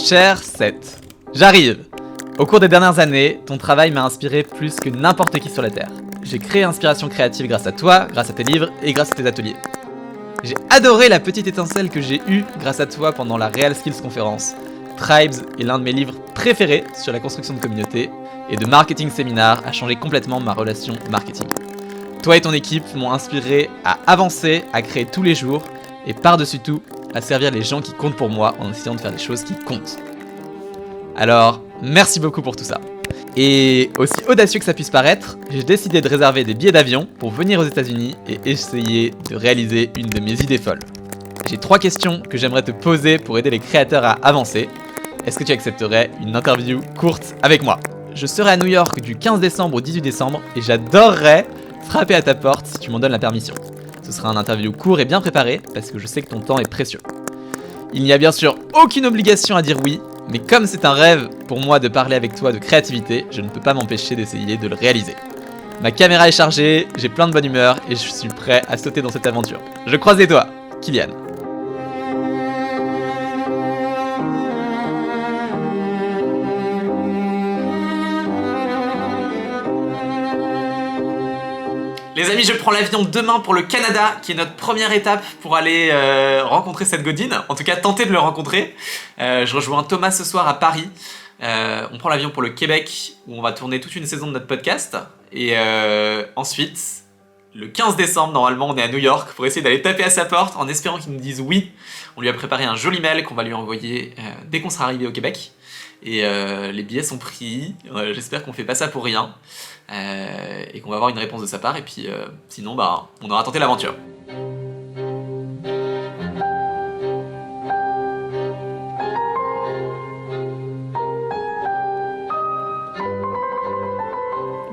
Cher Seth, j'arrive. Au cours des dernières années, ton travail m'a inspiré plus que n'importe qui sur la Terre. J'ai créé Inspiration créative grâce à toi, grâce à tes livres et grâce à tes ateliers. J'ai adoré la petite étincelle que j'ai eue grâce à toi pendant la Real Skills Conférence. Tribes est l'un de mes livres préférés sur la construction de communauté, et de Marketing Seminar a changé complètement ma relation marketing. Toi et ton équipe m'ont inspiré à avancer, à créer tous les jours, et par-dessus tout, à servir les gens qui comptent pour moi en essayant de faire des choses qui comptent. Alors, merci beaucoup pour tout ça. Et aussi audacieux que ça puisse paraître, j'ai décidé de réserver des billets d'avion pour venir aux États-Unis et essayer de réaliser une de mes idées folles. J'ai 3 questions que j'aimerais te poser pour aider les créateurs à avancer. Est-ce que tu accepterais une interview courte avec moi ? Je serai à New York du 15 décembre au 18 décembre et j'adorerais frapper à ta porte si tu m'en donnes la permission. Ce sera un interview court et bien préparé parce que je sais que ton temps est précieux. Il n'y a bien sûr aucune obligation à dire oui, mais comme c'est un rêve pour moi de parler avec toi de créativité, je ne peux pas m'empêcher d'essayer de le réaliser. Ma caméra est chargée, j'ai plein de bonne humeur et je suis prêt à sauter dans cette aventure. Je croise les doigts, Kylian. Les amis, je prends l'avion demain pour le Canada, qui est notre première étape pour aller rencontrer Seth Godin, en tout cas tenter de le rencontrer. Je rejoins Thomas ce soir à Paris. On prend l'avion pour le Québec, où on va tourner toute une saison de notre podcast. Et ensuite, le 15 décembre, normalement, on est à New York pour essayer d'aller taper à sa porte en espérant qu'il nous dise oui. On lui a préparé un joli mail qu'on va lui envoyer dès qu'on sera arrivé au Québec. Et les billets sont pris, j'espère qu'on fait pas ça pour rien. Et qu'on va avoir une réponse de sa part, et puis sinon on aura tenté l'aventure.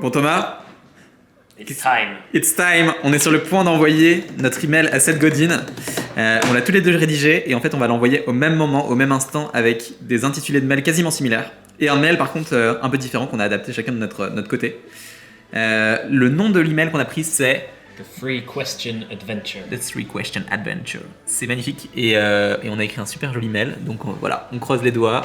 Bon Thomas, It's time. On est sur le point d'envoyer notre email à Seth Godin. On l'a tous les deux rédigé et en fait on va l'envoyer au même moment, au même instant, avec des intitulés de mail quasiment similaires. Et un mail par contre un peu différent qu'on a adapté chacun de notre côté. Le nom de l'email qu'on a pris c'est The 3 Question Adventure. The 3 Question Adventure. C'est magnifique et on a écrit un super joli mail. Donc voilà, on croise les doigts.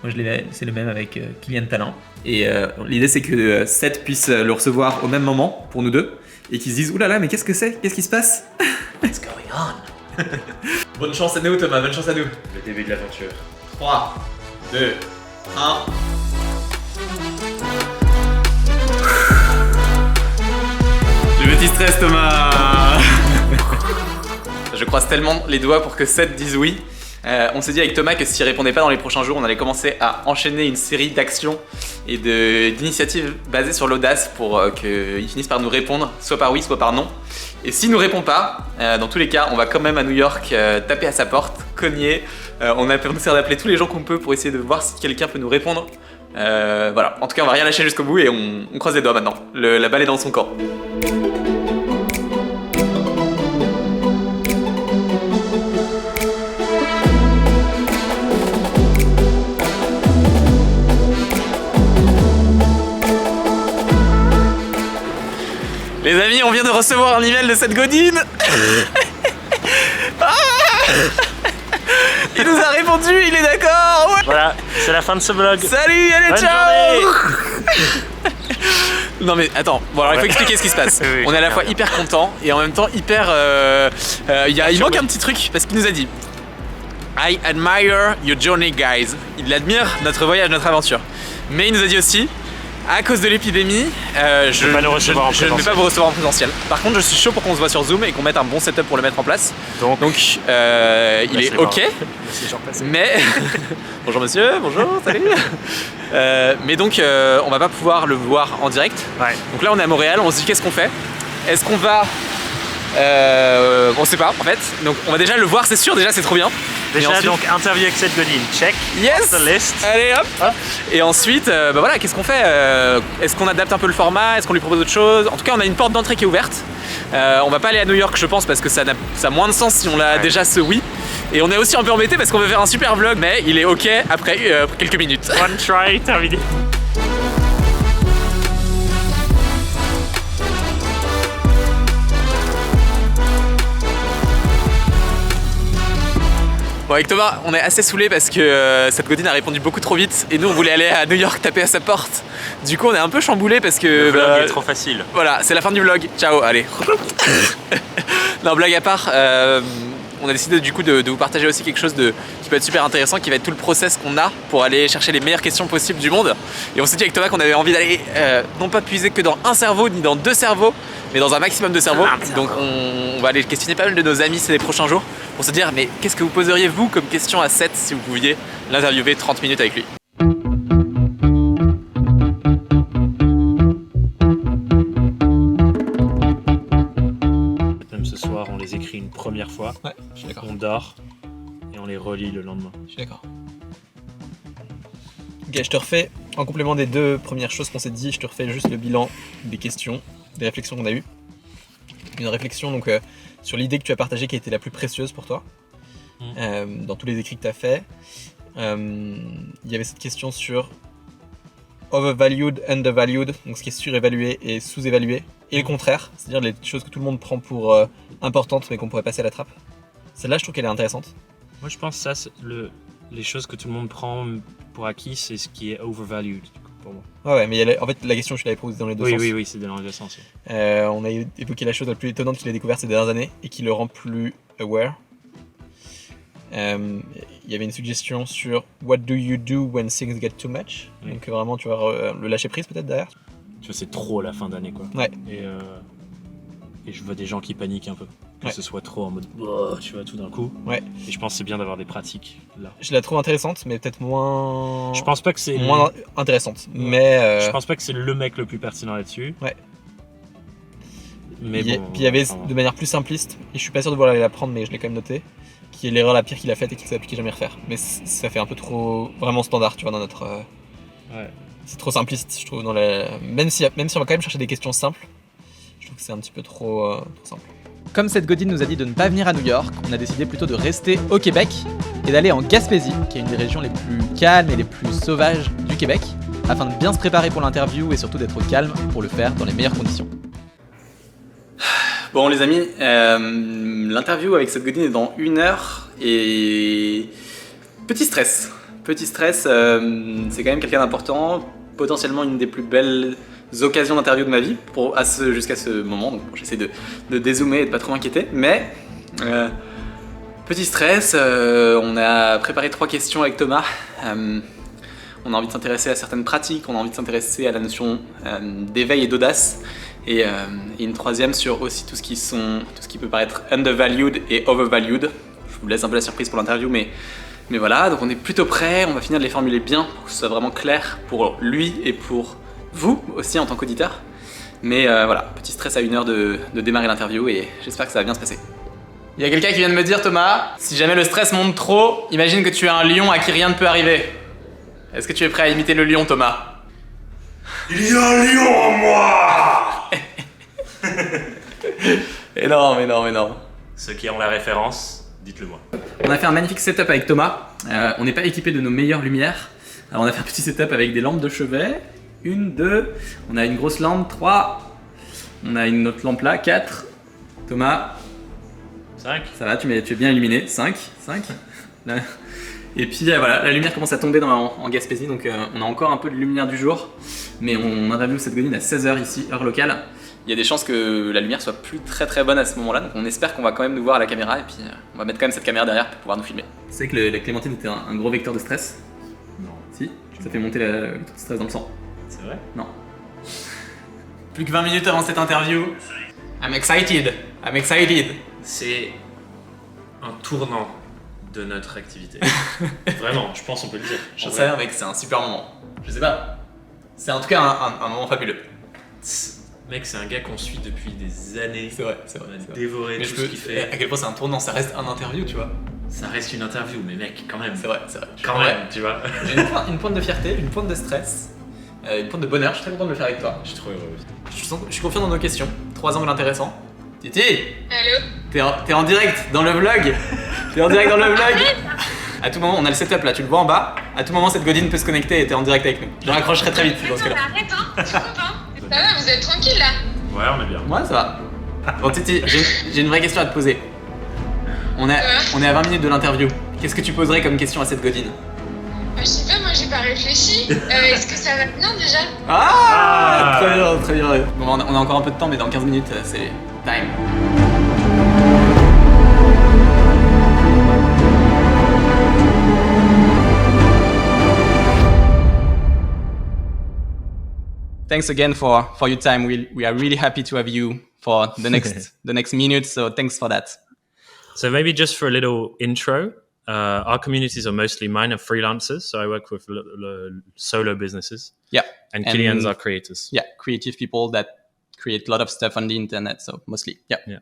Moi c'est le même avec Kylian Talent. Et l'idée c'est que Seth puisse le recevoir au même moment pour nous deux et qu'ils se disent oulala mais qu'est-ce que c'est ? Qu'est-ce qui se passe ? What's going on? Bonne chance à nous Thomas, bonne chance à nous. Le début de l'aventure. 3, 2, 1. Le petit stress Thomas. Je croise tellement les doigts pour que Seth dise oui. On s'est dit avec Thomas que s'il répondait pas dans les prochains jours, on allait commencer à enchaîner une série d'actions et d'initiatives basées sur l'audace pour qu'il finisse par nous répondre, soit par oui, soit par non. Et s'il nous répond pas, dans tous les cas, on va quand même à New York taper à sa porte, cogner. On a essayé d'appeler tous les gens qu'on peut pour essayer de voir si quelqu'un peut nous répondre. Voilà, en tout cas on va rien lâcher jusqu'au bout et on croise les doigts maintenant. La balle est dans son camp. Les amis, on vient de recevoir un email de Seth Godin. Il nous a répondu, il est d'accord. Ouais. Voilà, c'est la fin de ce vlog. Salut, allez, bonne ciao. journée. Non mais attends, bon alors il faut expliquer ce qui se passe. Oui, on est à la fois hyper content et en même temps hyper... il manque un petit truc parce qu'il nous a dit I admire your journey guys. Il admire notre voyage, notre aventure. Mais il nous a dit aussi à cause de l'épidémie, je ne vais pas vous recevoir en présentiel. Par contre, je suis chaud pour qu'on se voit sur Zoom et qu'on mette un bon setup pour le mettre en place. Donc il est ok. Mais bonjour monsieur, bonjour, salut. Mais donc, on va pas pouvoir le voir en direct. Ouais. Donc là, on est à Montréal. On se dit qu'est-ce qu'on fait ? Est-ce qu'on va on sait pas en fait. Donc on va déjà le voir, c'est sûr. Déjà, c'est trop bien. Déjà ensuite... donc interview avec Seth Godin, check. Yes. The list. Allez hop. Et ensuite, voilà, qu'est-ce qu'on fait ? Est-ce qu'on adapte un peu le format ? Est-ce qu'on lui propose autre chose ? En tout cas, on a une porte d'entrée qui est ouverte. On va pas aller à New York, je pense, parce que ça a moins de sens si on a déjà ce oui. Et on est aussi un peu embêté parce qu'on veut faire un super vlog, mais il est ok après quelques minutes. One try, terminé. Bon, avec Thomas, on est assez saoulés parce que Seth Godin a répondu beaucoup trop vite et nous on voulait aller à New York taper à sa porte. Du coup, on est un peu chamboulés parce que. Le vlog est trop facile. Voilà, c'est la fin du vlog. Ciao, allez. Non, blague à part, on a décidé du coup de vous partager aussi quelque chose qui peut être super intéressant, qui va être tout le process qu'on a pour aller chercher les meilleures questions possibles du monde. Et on s'est dit avec Thomas qu'on avait envie d'aller non pas puiser que dans un cerveau ni dans deux cerveaux, mais dans un maximum de cerveaux. Donc on va aller questionner pas mal de nos amis ces prochains jours pour se dire mais qu'est-ce que vous poseriez vous comme question à Seth si vous pouviez l'interviewer 30 minutes avec lui. Même ce soir, on les écrit une première fois. Ouais, je suis d'accord. On dort et on les relit le lendemain. Je suis d'accord. Ok, je te refais, en complément des deux premières choses qu'on s'est dit, je te refais juste le bilan des questions, des réflexions qu'on a eues. Une réflexion donc sur l'idée que tu as partagée qui a été la plus précieuse pour toi, dans tous les écrits que tu as fait. Il y avait cette question sur overvalued, undervalued, donc ce qui est surévalué et sous-évalué, et le contraire, c'est-à-dire les choses que tout le monde prend pour importantes mais qu'on pourrait passer à la trappe. Celle-là, je trouve qu'elle est intéressante. Moi, je pense que ça, c'est les choses que tout le monde prend pour acquis, c'est ce qui est overvalued pour moi. Ouais, mais en fait, la question, je l'avais posée dans les deux sens. Oui, c'est dans les deux sens. On a évoqué la chose la plus étonnante qu'il a découverte ces dernières années et qui le rend plus aware. Il y avait une suggestion sur What do you do when things get too much? Oui. Donc vraiment, tu vois, le lâcher prise peut-être derrière. Tu vois, c'est trop la fin d'année, quoi. Ouais. Et je vois des gens qui paniquent un peu. Que ce soit trop en mode, tu vois, tout d'un coup. Ouais. Et je pense que c'est bien d'avoir des pratiques là. Je la trouve intéressante, mais peut-être moins. Je pense pas que c'est. Moins intéressante. Mais. Je pense pas que c'est le mec le plus pertinent là-dessus. Ouais. Mais puis bon. Il y avait de manière plus simpliste, et je suis pas sûr de vouloir la prendre, mais je l'ai quand même noté, qui est l'erreur la pire qu'il a faite et qu'il s'est appliqué jamais refaire. Mais ça fait un peu trop. Vraiment standard, tu vois, dans notre. Ouais. C'est trop simpliste, je trouve. Même si on va quand même chercher des questions simples, je trouve que c'est un petit peu trop simple. Comme Seth Godin nous a dit de ne pas venir à New York, on a décidé plutôt de rester au Québec et d'aller en Gaspésie, qui est une des régions les plus calmes et les plus sauvages du Québec, afin de bien se préparer pour l'interview et surtout d'être calme pour le faire dans les meilleures conditions. Bon les amis, l'interview avec Seth Godin est dans 1 heure et petit stress. C'est quand même quelqu'un d'important, potentiellement une des plus belles occasions d'interview de ma vie jusqu'à ce moment, donc j'essaie de dézoomer et de pas trop m'inquiéter, mais petit stress, on a préparé 3 questions avec Thomas, on a envie de s'intéresser à certaines pratiques, on a envie de s'intéresser à la notion d'éveil et d'audace, et une 3e sur aussi tout ce qui peut paraître undervalued et overvalued. Je vous laisse un peu la surprise pour l'interview, mais voilà, donc on est plutôt prêt, on va finir de les formuler bien pour que ce soit vraiment clair pour lui et pour vous aussi en tant qu'auditeur. Mais voilà, petit stress à 1 heure de démarrer l'interview et j'espère que ça va bien se passer. Il y a quelqu'un qui vient de me dire, Thomas, si jamais le stress monte trop, imagine que tu es un lion à qui rien ne peut arriver. Est-ce que tu es prêt à imiter le lion, Thomas? Il y a un lion en moi. Énorme. Ceux qui ont la référence, dites-le moi. On a fait un magnifique setup avec Thomas. On n'est pas équipé de nos meilleures lumières. Alors on a fait un petit setup avec des lampes de chevet. 1, 2, on a une grosse lampe, 3, on a une autre lampe là, 4, Thomas, 5, ça va, tu es bien illuminé, 5, là. Et puis voilà, la lumière commence à tomber en Gaspésie, donc on a encore un peu de lumière du jour, mais on interviewe Seth Godin à 16h ici, heure locale. Il y a des chances que la lumière soit plus très bonne à ce moment-là, donc on espère qu'on va quand même nous voir à la caméra, et puis on va mettre quand même cette caméra derrière pour pouvoir nous filmer. Tu sais que la clémentine était un gros vecteur de stress? Non. Si, ça fait monter le taux de stress dans le sang. C'est vrai? Non. Plus que 20 minutes avant cette interview. I'm excited. C'est un tournant de notre activité. Vraiment, je pense qu'on peut le dire. J'en sais rien mec, c'est un super moment. Je sais pas. C'est en tout cas un moment fabuleux. Mec, c'est un gars qu'on suit depuis des années. C'est vrai. On a dévoré tout ce qu'il fait. À quel point c'est un tournant, ça reste un interview, tu vois. Ça reste une interview, mais mec, quand même. C'est vrai. Quand même, tu vois. J'ai une pointe de fierté, une pointe de stress. Une pointe de bonheur, je suis très content de le faire avec toi. Je suis trop heureux. Je suis confiant dans nos questions. 3 angles intéressants. Titi! Allô? T'es en direct dans le vlog. À tout moment, on a le setup là, tu le vois en bas. À tout moment, Seth Godin peut se connecter et t'es en direct avec nous. Je raccrocherai très vite dans ce cas-là. Arrête, hein, je suis content. Ça va, vous êtes tranquille là? Ouais, on est bien. Ouais, ça va. Bon, Titi, j'ai une vraie question à te poser. On est à 20 minutes de l'interview. Qu'est-ce que tu poserais comme question à Seth Godin? Je sais pas, moi j'ai pas réfléchi. Est-ce que ça va bien déjà? Très bien, très bien. Bon, on a encore un peu de temps, mais dans 15 minutes, c'est time. Thanks again for your time. We are really happy to have you for the next minute. So thanks for that. So maybe just for a little intro, our communities are mostly mine are freelancers. So I work with solo businesses. Yeah. And Kylian's are creators. Yeah, creative people that create a lot of stuff on the internet. So mostly, yeah.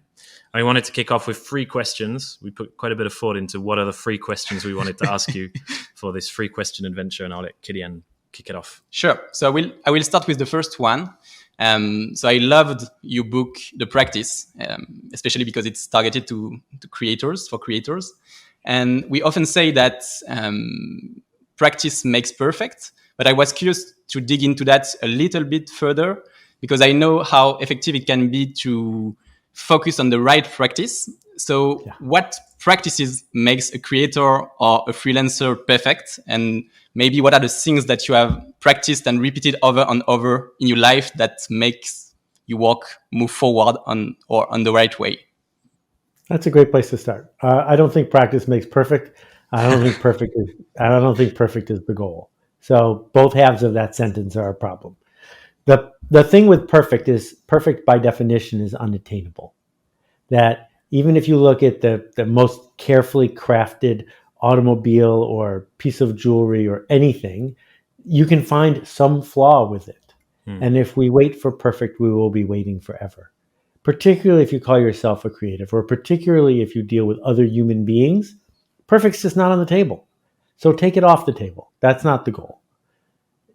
I wanted to kick off with 3 questions. We put quite a bit of thought into what are the 3 questions we wanted to ask you for this 3 question adventure, and I'll let Kylian kick it off. Sure. So I will start with the first one. So I loved your book, The Practice, especially because it's targeted to creators, for creators. And we often say that practice makes perfect, but I was curious to dig into that a little bit further because I know how effective it can be to focus on the right practice. So what practices makes a creator or a freelancer perfect? And maybe what are the things that you have practiced and repeated over and over in your life that makes you move forward on the right way? That's a great place to start. I don't think practice makes perfect. I don't think perfect is the goal. So both halves of that sentence are a problem. The thing with perfect is perfect by definition is unattainable. That even if you look at the most carefully crafted automobile or piece of jewelry or anything, you can find some flaw with it. And if we wait for perfect, we will be waiting forever. Particularly if you call yourself a creative, or particularly if you deal with other human beings, perfect's just not on the table. So take it off the table. That's not the goal.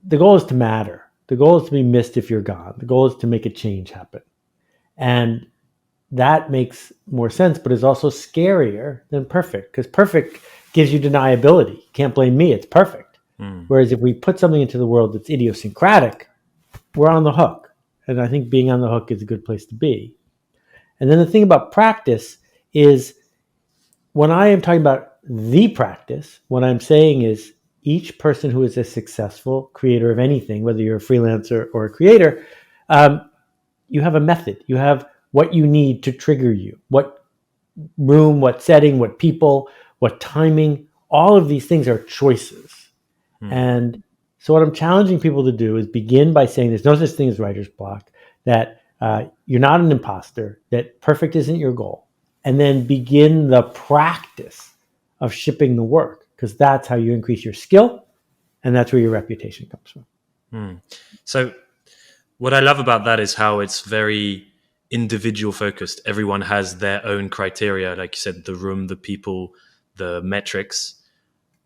The goal is to matter. The goal is to be missed if you're gone. The goal is to make a change happen. And that makes more sense, but is also scarier than perfect, because perfect gives you deniability. You can't blame me, it's perfect. Whereas if we put something into the world that's idiosyncratic, we're on the hook. And I think being on the hook is a good place to be. And then the thing about practice is when I am talking about the practice, what I'm saying is each person who is a successful creator of anything, whether you're a freelancer or a creator, you have a method. You have what you need to trigger you. What room, what setting, what people, what timing, all of these things are choices. And so what I'm challenging people to do is begin by saying there's no such thing as writer's block, that you're not an imposter, that perfect isn't your goal. And then begin the practice of shipping the work, because that's how you increase your skill, and that's where your reputation comes from. So what I love about that is how it's very individual focused. Everyone has their own criteria, like you said, the room, the people, the metrics.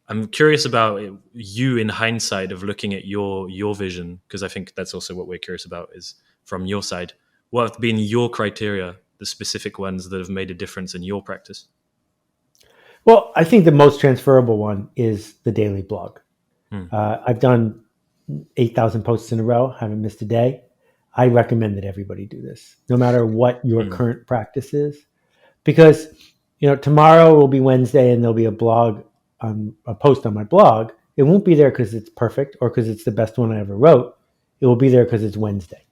I'm curious about you in hindsight of looking at your vision, because I think that's also what we're curious about is from your side. What have been your criteria, the specific ones that have made a difference in your practice? Well, I think the most transferable one is the daily blog. I've done 8,000 posts in a row, haven't missed a day. I recommend that everybody do this, no matter what your current practice is. Because, tomorrow will be Wednesday and there'll be a post on my blog. It won't be there because it's perfect or because it's the best one I ever wrote. It will be there because it's Wednesday.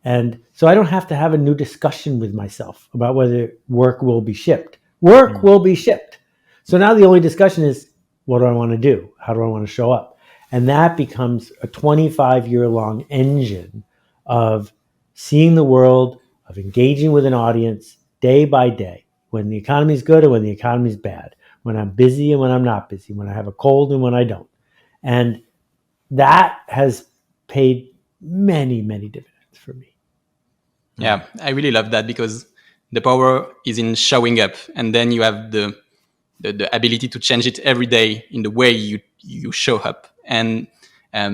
And so I don't have to have a new discussion with myself about whether work will be shipped. Work will be shipped. So now the only discussion is, what do I want to do? How do I want to show up? And that becomes a 25-year-long engine of seeing the world, of engaging with an audience day by day, when the economy is good and when the economy is bad, when I'm busy and when I'm not busy, when I have a cold and when I don't. And that has paid many, many dividends for me. Yeah, I really love that because the power is in showing up, and then you have the ability to change it every day in the way you show up. And I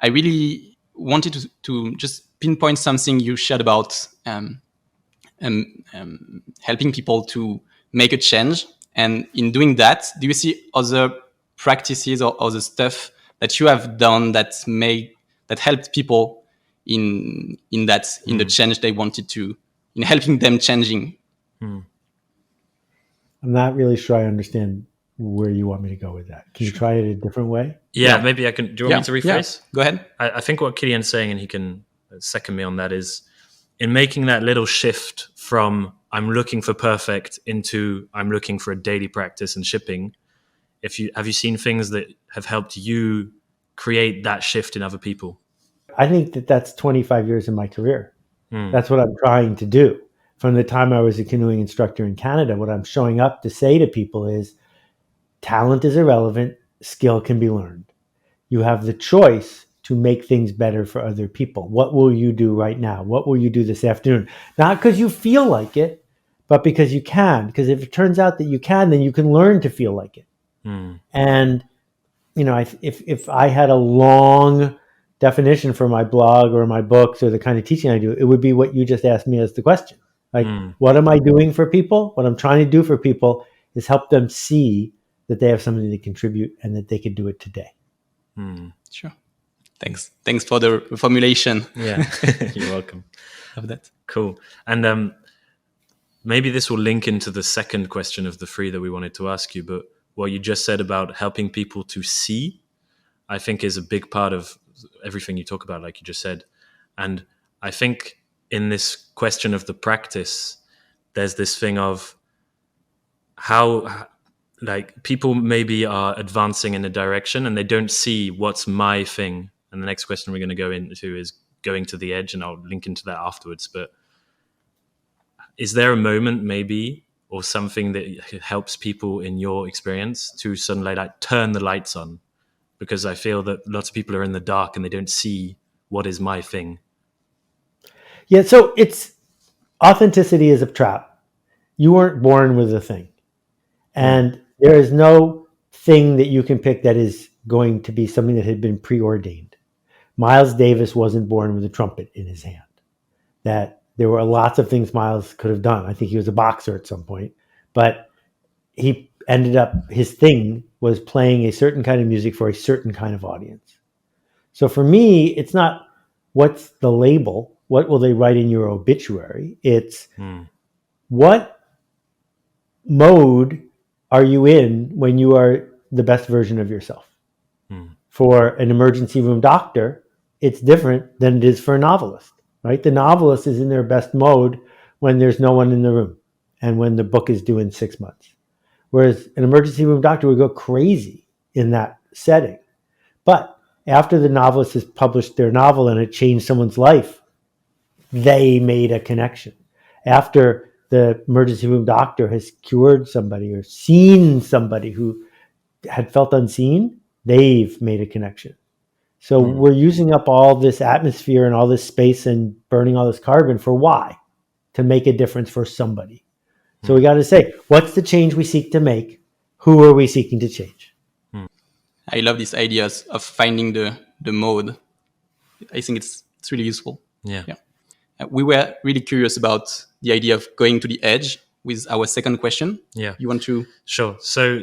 really wanted to just pinpoint something you shared about helping people to make a change. And in doing that, do you see other practices or other stuff that you have done that helped people in the change they wanted to, in helping them changing? I'm not really sure I understand where you want me to go with that. Can you try it a different way? Yeah, maybe I can. Do you want me to rephrase? Go ahead. I think what Killian's saying, and he can second me on that, is in making that little shift from I'm looking for perfect into I'm looking for a daily practice and shipping. Have you seen things that have helped you create that shift in other people? I think that's 25 years in my career. Hmm. That's what I'm trying to do. From the time I was a canoeing instructor in Canada, what I'm showing up to say to people is talent is irrelevant, skill can be learned. You have the choice to make things better for other people. What will you do right now? What will you do this afternoon? Not because you feel like it, but because you can. Because if it turns out that you can, then you can learn to feel like it. And, you know, if I had a long definition for my blog or my books or the kind of teaching I do, it would be what you just asked me as the question. Like, what am I doing for people? What I'm trying to do for people is help them see that they have something to contribute and that they can do it today. Sure. Thanks for the formulation. Yeah, you're welcome. Of that. Cool. And maybe this will link into the second question of the three that we wanted to ask you, but what you just said about helping people to see, I think is a big part of everything you talk about, like you just said. And I think in this question of the practice, there's this thing of how, like, people maybe are advancing in a direction and they don't see what's my thing. And the next question we're going to go into is going to the edge, and I'll link into that afterwards. But is there a moment maybe or something that helps people in your experience to suddenly like turn the lights on? Because I feel that lots of people are in the dark and they don't see what is my thing. Yeah, so it's authenticity is a trap. You weren't born with a thing. And there is no thing that you can pick that is going to be something that had been preordained. Miles Davis wasn't born with a trumpet in his hand. That there were lots of things Miles could have done. I think he was a boxer at some point, but he ended up, his thing was playing a certain kind of music for a certain kind of audience. So for me, it's not what's the label, what will they write in your obituary? It's what mode are you in when you are the best version of yourself? For an emergency room doctor, it's different than it is for a novelist, right? The novelist is in their best mode when there's no one in the room and when the book is due in 6 months. Whereas an emergency room doctor would go crazy in that setting. But after the novelist has published their novel and it changed someone's life, they made a connection. After the emergency room doctor has cured somebody or seen somebody who had felt unseen, they've made a connection. So we're using up all this atmosphere and all this space and burning all this carbon for why? To make a difference for somebody. So we got to say, what's the change we seek to make? Who are we seeking to change? I love these ideas of finding the mode. I think it's really useful. Yeah. We were really curious about the idea of going to the edge with our second question. Yeah. You want to? Sure. So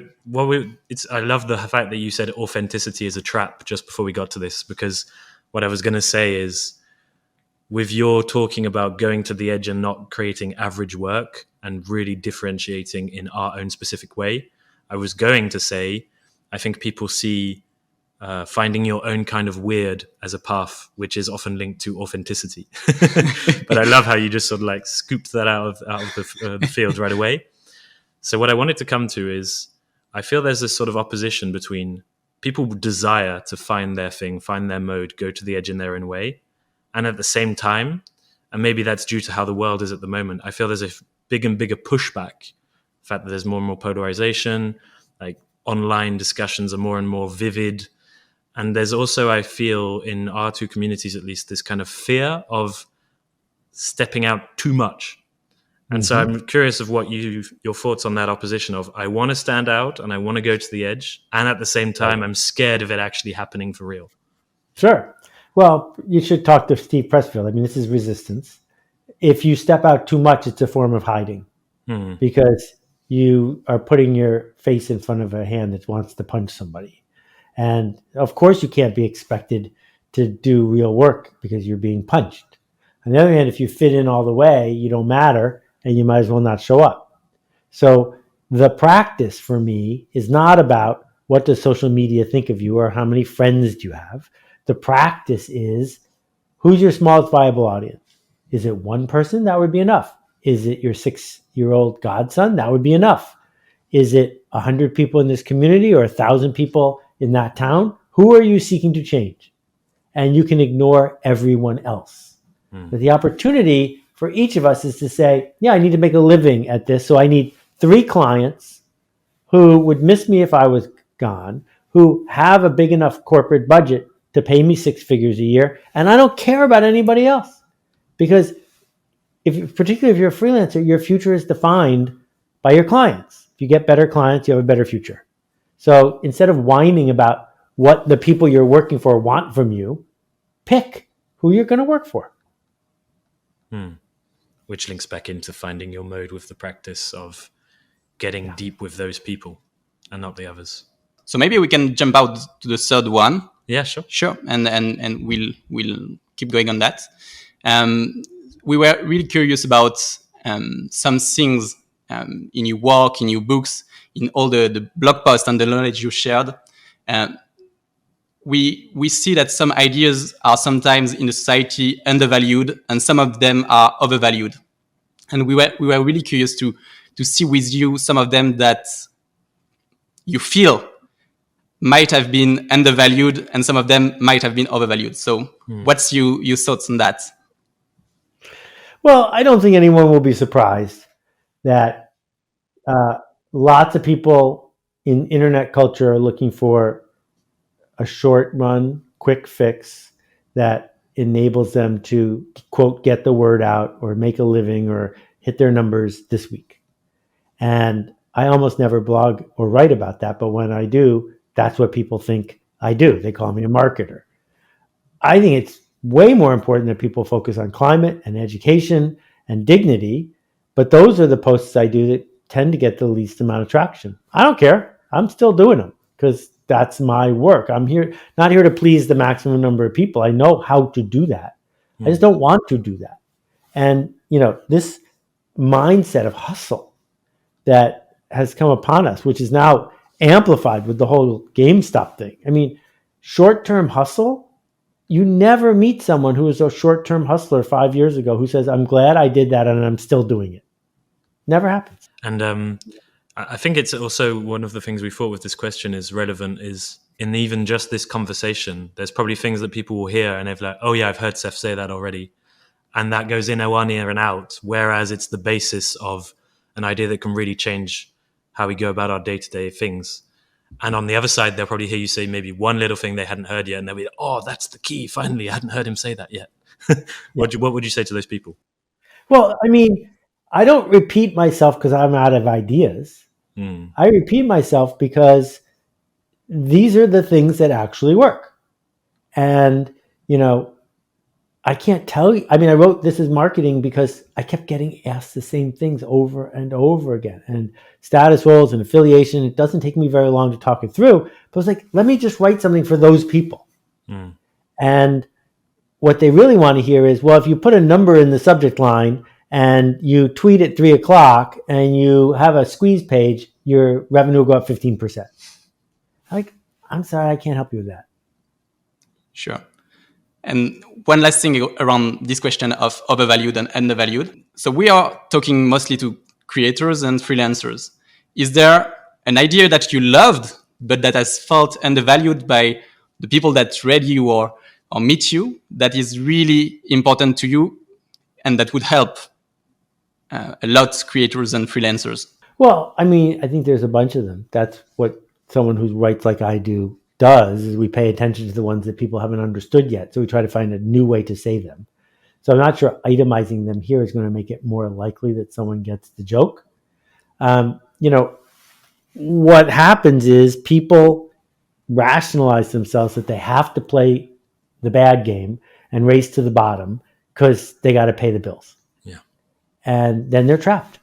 I love the fact that you said authenticity is a trap just before we got to this, because what I was going to say is, with your talking about going to the edge and not creating average work and really differentiating in our own specific way, I was going to say, I think people see finding your own kind of weird as a path, which is often linked to authenticity. But I love how you just sort of like scooped that out of the field right away. So what I wanted to come to is, I feel there's this sort of opposition between people desire to find their thing, find their mode, go to the edge in their own way. And at the same time, and maybe that's due to how the world is at the moment, I feel there's a big and bigger pushback. The fact that there's more and more polarization, like online discussions are more and more vivid. And there's also, I feel, in our two communities at least, this kind of fear of stepping out too much. And so I'm curious of what your thoughts on that opposition of, I want to stand out and I want to go to the edge, and at the same time, I'm scared of it actually happening for real. Sure. Well, you should talk to Steve Pressfield. I mean, this is resistance. If you step out too much, it's a form of hiding because you are putting your face in front of a hand that wants to punch somebody. And of course, you can't be expected to do real work because you're being punched. On the other hand, if you fit in all the way, you don't matter and you might as well not show up. So The practice for me is not about what does social media think of you or how many friends do you have. The practice is, who's your smallest viable audience? Is it one person? That would be enough. Is it your 6-year-old godson? That would be enough. Is it 100 people in this community or 1,000 people in that town? Who are you seeking to change? And you can ignore everyone else. But the opportunity for each of us is to say, yeah, I need to make a living at this. So I need 3 clients who would miss me if I was gone, who have a big enough corporate budget to pay me 6 figures a year. And I don't care about anybody else, because particularly if you're a freelancer, your future is defined by your clients. If you get better clients, you have a better future. So instead of whining about what the people you're working for want from you, pick who you're going to work for. Which links back into finding your mode with the practice of getting deep with those people and not the others. So maybe we can jump out to the third one. Yeah, sure. Sure, and we'll keep going on that. We were really curious about some things in your work, in your books, in all the blog posts and the knowledge you shared. We see that some ideas are sometimes in the society undervalued, and some of them are overvalued. And we were really curious to see with you some of them that you feel might have been undervalued, and some of them might have been overvalued. So what's your thoughts on that? Well, I don't think anyone will be surprised that lots of people in internet culture are looking for a short run, quick fix that enables them to, quote, get the word out or make a living or hit their numbers this week. And I almost never blog or write about that, but when I do, that's what people think I do. They call me a marketer. I think it's way more important that people focus on climate and education and dignity, but those are the posts I do that tend to get the least amount of traction. I don't care. I'm still doing them because that's my work. I'm not here to please the maximum number of people. I know how to do that. I just don't want to do that. And, this mindset of hustle that has come upon us, which is now amplified with the whole GameStop thing. I mean, short-term hustle, you never meet someone who was a short-term hustler 5 years ago who says, I'm glad I did that and I'm still doing it. Never happens. And I think it's also one of the things we thought with this question is relevant is in even just this conversation, there's probably things that people will hear and they're like, oh yeah, I've heard Seth say that already. And that goes in one ear and out, whereas it's the basis of an idea that can really change how we go about our day-to-day things. And on the other side, they'll probably hear you say maybe one little thing they hadn't heard yet, and they'll be, oh, that's the key. Finally, I hadn't heard him say that yet. What would you say to those people? Well, I mean, I don't repeat myself because I'm out of ideas. I repeat myself because these are the things that actually work. And, I can't tell you. I mean, I wrote This is Marketing because I kept getting asked the same things over and over again. And status roles and affiliation, it doesn't take me very long to talk it through. But I was like, let me just write something for those people. And what they really want to hear is, well, if you put a number in the subject line and you tweet at 3:00 and you have a squeeze page, your revenue will go up 15%. I'm sorry, I can't help you with that. Sure. And one last thing around this question of overvalued and undervalued. So we are talking mostly to creators and freelancers. Is there an idea that you loved, but that has felt undervalued by the people that read you or meet you, that is really important to you and that would help a lot creators and freelancers? Well, I mean, I think there's a bunch of them. That's what someone who writes like I do does, is we pay attention to the ones that people haven't understood yet. So we try to find a new way to say them. So I'm not sure itemizing them here is going to make it more likely that someone gets the joke. What happens is people rationalize themselves that they have to play the bad game and race to the bottom because they got to pay the bills. Yeah. And then they're trapped.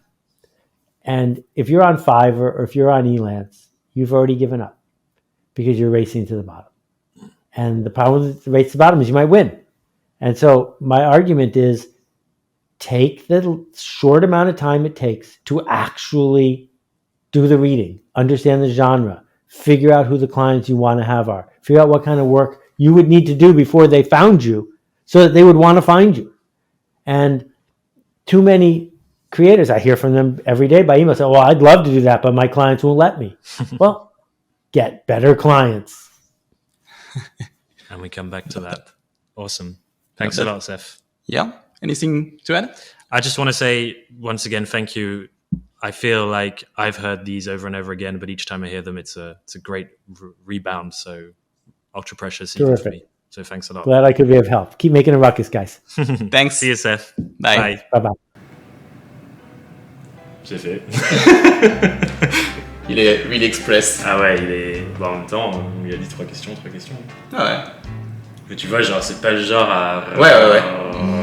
And if you're on Fiverr or if you're on Elance, you've already given up because you're racing to the bottom. And the problem with the race to the bottom is you might win. And so my argument is take the short amount of time it takes to actually do the reading, understand the genre, figure out who the clients you want to have are, figure out what kind of work you would need to do before they found you so that they would want to find you. And too many creators, I hear from them every day by email, say, well, I'd love to do that, but my clients won't let me. Well, get better clients. And we come back to that. Awesome. Thanks a lot, Seth. Yeah. Anything to add? I just want to say once again, thank you. I feel like I've heard these over and over again, but each time I hear them, it's a great rebound. So ultra precious even for me. So thanks a lot. Glad I could be of help. Keep making a ruckus, guys. Thanks. See you, Seth. Bye. Bye-bye. C'est fait. Il est really express. Ah ouais, il est... Bon, en même temps, on lui a dit 3 questions. Ah ouais. Mais tu vois, genre, c'est pas le genre à... Ouais.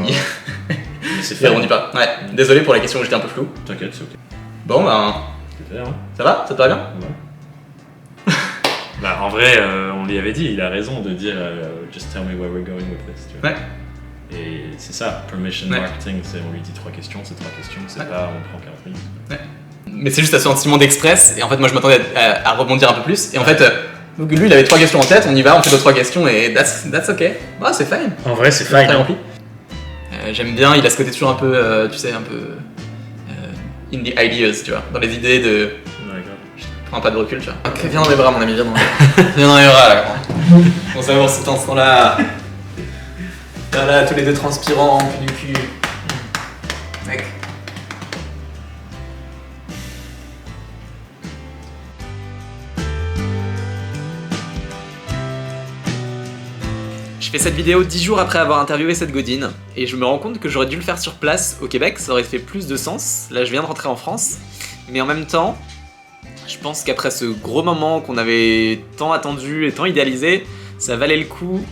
Mais c'est Il fait. répondit pas. Ouais. Désolé pour la question où j'étais un peu flou. T'inquiète, c'est ok. Bon, ben... C'est fait, hein. Ça va? Ça te va bien? Ouais. Bah, en vrai, on lui avait dit, il a raison de dire just tell me where we're going with this. Tu vois. Ouais. Et c'est ça, permission marketing, c'est on lui dit 3 questions, c'est 3 questions, c'est pas on prend 40 minutes. Ouais. Mais c'est juste un sentiment d'express, et en fait, moi je m'attendais à rebondir un peu plus, et en fait, donc lui il avait 3 questions en tête, on y va, on fait nos 3 questions, et that's ok. Ah, c'est fine. En vrai, c'est Très fine. rempli. J'aime bien, il a ce côté toujours un peu, tu sais, un peu in the ideas, tu vois, dans les idées de. Ouais, grave. Prends un pas de recul, tu vois. Ok, viens dans mes bras, mon ami, viens dans mes bras. Viens dans mes bras, là, grand. On s'avance cet instant-là. Là, tous les deux transpirants, cul du cul. Mec. Je fais cette vidéo 10 jours après avoir interviewé Seth Godin, et je me rends compte que j'aurais dû le faire sur place au Québec, ça aurait fait plus de sens. Là, je viens de rentrer en France, mais en même temps, je pense qu'après ce gros moment qu'on avait tant attendu et tant idéalisé, ça valait le coup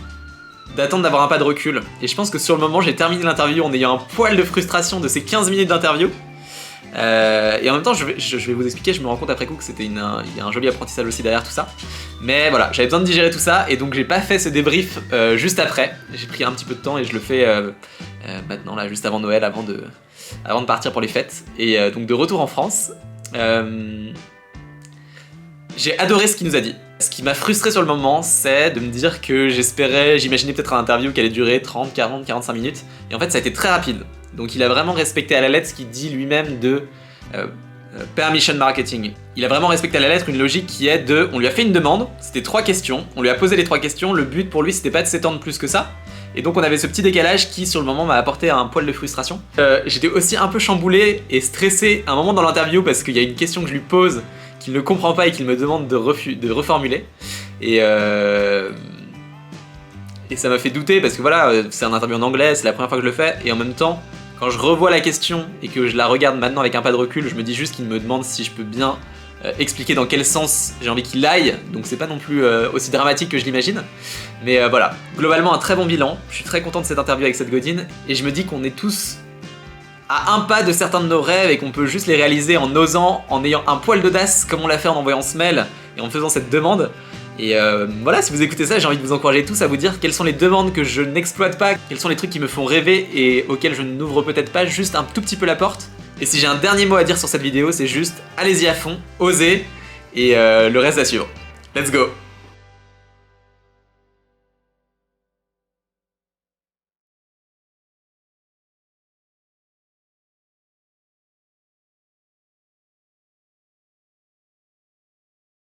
d'attendre d'avoir un pas de recul. Et je pense que sur le moment, j'ai terminé l'interview en ayant un poil de frustration de ces 15 minutes d'interview. Et en même temps, je vais vous expliquer, je me rends compte après coup que il y a un joli apprentissage aussi derrière tout ça. Mais voilà, j'avais besoin de digérer tout ça, et donc j'ai pas fait ce débrief juste après. J'ai pris un petit peu de temps et je le fais maintenant, là, juste avant Noël, avant de partir pour les fêtes. Et donc de retour en France, j'ai adoré ce qu'il nous a dit. Ce qui m'a frustré sur le moment, c'est de me dire que j'imaginais peut-être un interview qui allait durer 30, 40, 45 minutes. Et en fait, ça a été très rapide. Donc il a vraiment respecté à la lettre ce qu'il dit lui-même de permission marketing. Il a vraiment respecté à la lettre une logique qui est de... On lui a fait une demande, c'était 3 questions, on lui a posé les 3 questions, le but pour lui c'était pas de s'étendre plus que ça. Et donc on avait ce petit décalage qui sur le moment m'a apporté un poil de frustration. J'étais aussi un peu chamboulé et stressé à un moment dans l'interview parce qu'il y a une question que je lui pose qu'il ne comprend pas et qu'il me demande de reformuler. Et ça m'a fait douter parce que voilà, c'est un interview en anglais, c'est la première fois que je le fais, et en même temps, quand je revois la question et que je la regarde maintenant avec un pas de recul, je me dis juste qu'il me demande si je peux bien expliquer dans quel sens j'ai envie qu'il aille, donc c'est pas non plus aussi dramatique que je l'imagine. Mais voilà, globalement un très bon bilan, je suis très content de cette interview avec Seth Godin, et je me dis qu'on est tous à un pas de certains de nos rêves et qu'on peut juste les réaliser en osant, en ayant un poil d'audace comme on l'a fait en envoyant ce mail et en faisant cette demande. Et voilà, si vous écoutez ça, j'ai envie de vous encourager tous à vous dire quelles sont les demandes que je n'exploite pas, quels sont les trucs qui me font rêver et auxquels je n'ouvre peut-être pas juste un tout petit peu la porte. Et si j'ai un dernier mot à dire sur cette vidéo, c'est juste allez-y à fond, osez, et le reste à suivre. Let's go!